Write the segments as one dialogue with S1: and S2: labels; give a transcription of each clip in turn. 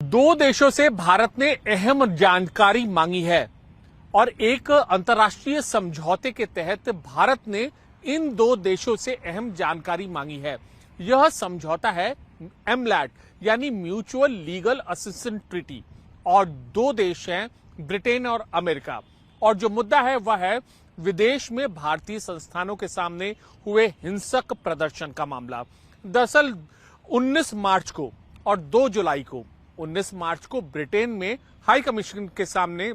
S1: दो देशों से भारत ने अहम जानकारी मांगी है और एक अंतर्राष्ट्रीय समझौते के तहत भारत ने इन दो देशों से अहम जानकारी मांगी है। यह समझौता है एमलैट यानी म्यूचुअल लीगल असिस्टेंस ट्रीटी और दो देश हैं ब्रिटेन और अमेरिका। और जो मुद्दा है वह है विदेश में भारतीय संस्थानों के सामने हुए हिंसक प्रदर्शन का मामला। दरअसल 19 मार्च को और 2 जुलाई को 19 मार्च को ब्रिटेन में हाई कमीशन के सामने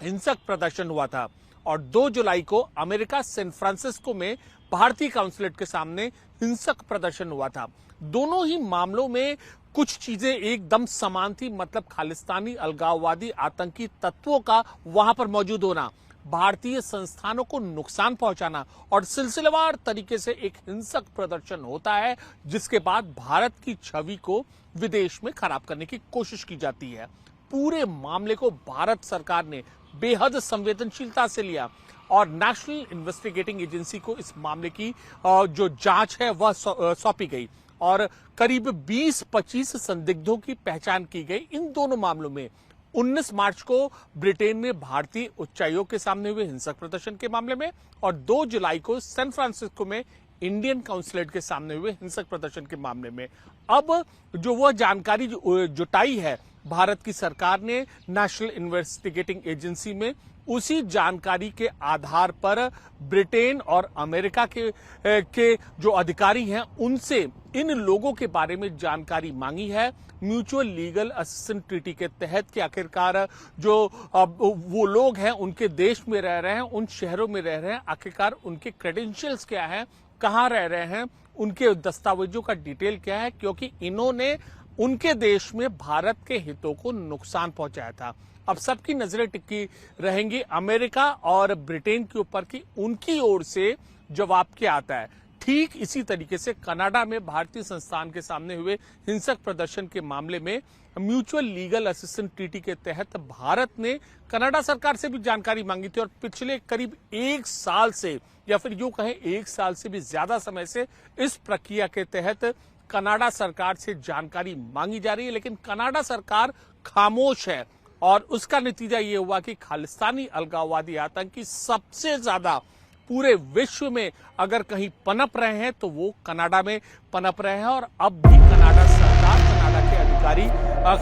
S1: हिंसक प्रदर्शन हुआ था और 2 जुलाई को अमेरिका सैन फ्रांसिस्को में भारतीय काउंसलेट के सामने हिंसक प्रदर्शन हुआ था। दोनों ही मामलों में कुछ चीजें एकदम समान थी, मतलब खालिस्तानी अलगाववादी आतंकी तत्वों का वहां पर मौजूद होना, भारतीय संस्थानों को नुकसान पहुंचाना और सिलसिलेवार तरीके से एक हिंसक प्रदर्शन होता है जिसके बाद भारत की छवि को विदेश में खराब करने की कोशिश की जाती है। पूरे मामले को भारत सरकार ने बेहद संवेदनशीलता से लिया और नेशनल इन्वेस्टिगेटिंग एजेंसी को इस मामले की जो जांच है वह सौंपी गई और करीब 20-25 संदिग्धों की पहचान की गई। इन दोनों मामलों में 19 मार्च को ब्रिटेन में भारतीय उच्चायोग के सामने हुए हिंसक प्रदर्शन के मामले में और 2 जुलाई को सैन फ्रांसिस्को में इंडियन काउंसलेट के सामने हुए हिंसक प्रदर्शन के मामले में। अब जो वह जानकारी जुटाई है भारत की सरकार ने नेशनल इन्वेस्टिगेटिंग एजेंसी में, उसी जानकारी के आधार पर ब्रिटेन और अमेरिका के जो अधिकारी हैं उनसे इन लोगों के बारे में जानकारी मांगी है। म्यूचुअल लीगल असिस्टेंस ट्रीटी के तहत कि आखिरकार जो वो लोग हैं उनके देश में रह रहे हैं, उन शहरों में रह रहे हैं, आखिरकार उनके क्रेडेंशियल्स क्या हैं, कहां रह रहे हैं, उनके दस्तावेजों का डिटेल क्या है, क्योंकि इन्होंने उनके देश में भारत के हितों को नुकसान पहुंचाया था। अब सबकी नजरें टिकी रहेंगी अमेरिका और ब्रिटेन के ऊपर कि उनकी ओर से जवाब क्या आता है। ठीक इसी तरीके से कनाडा में भारतीय संस्थान के सामने हुए हिंसक प्रदर्शन के मामले में म्यूचुअल लीगल असिस्टेंस ट्रीटी के तहत भारत ने कनाडा सरकार से भी जानकारी मांगी थी और पिछले करीब 1 साल से या फिर यूं कहें 1 साल से भी ज्यादा समय से इस प्रक्रिया के तहत कनाडा सरकार से जानकारी मांगी जा रही है, लेकिन कनाडा सरकार खामोश है और उसका नतीजा ये हुआ कि खालिस्तानी अलगाववादी आतंकी सबसे ज्यादा पूरे विश्व में अगर कहीं पनप रहे हैं तो वो कनाडा में पनप रहे हैं और अब भी कनाडा सरकार, कनाडा के अधिकारी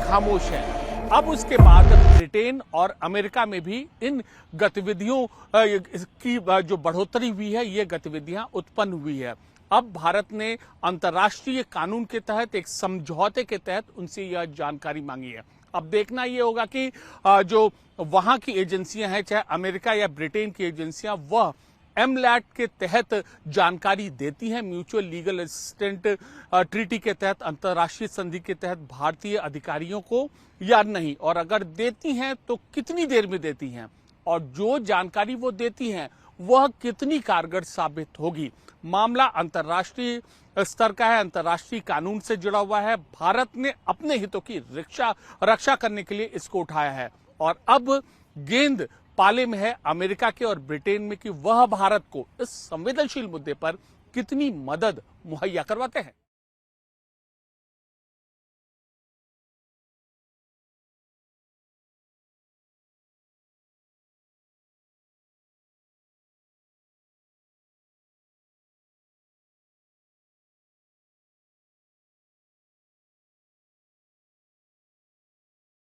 S1: खामोश हैं। अब उसके बाद ब्रिटेन और अमेरिका में भी इन गतिविधियों की जो बढ़ोतरी हुई है, ये गतिविधियां उत्पन्न हुई है। अब भारत ने अंतर्राष्ट्रीय कानून के तहत एक समझौते के तहत उनसे यह जानकारी मांगी है। अब देखना यह होगा कि जो वहां की एजेंसियां हैं, चाहे अमेरिका या ब्रिटेन की एजेंसियां, वह एमलैट के तहत जानकारी देती हैं, म्यूचुअल लीगल असिस्टेंट ट्रीटी के तहत, अंतर्राष्ट्रीय संधि के तहत भारतीय अधिकारियों को या नहीं, और अगर देती हैं तो कितनी देर में देती हैं और जो जानकारी वो देती हैं वह कितनी कारगर साबित होगी। मामला अंतर्राष्ट्रीय स्तर का है, अंतर्राष्ट्रीय कानून से जुड़ा हुआ है। भारत ने अपने हितों की रक्षा करने के लिए इसको उठाया है और अब गेंद पाले में है अमेरिका के और ब्रिटेन में कि वह भारत को इस संवेदनशील मुद्दे पर कितनी मदद मुहैया करवाते हैं।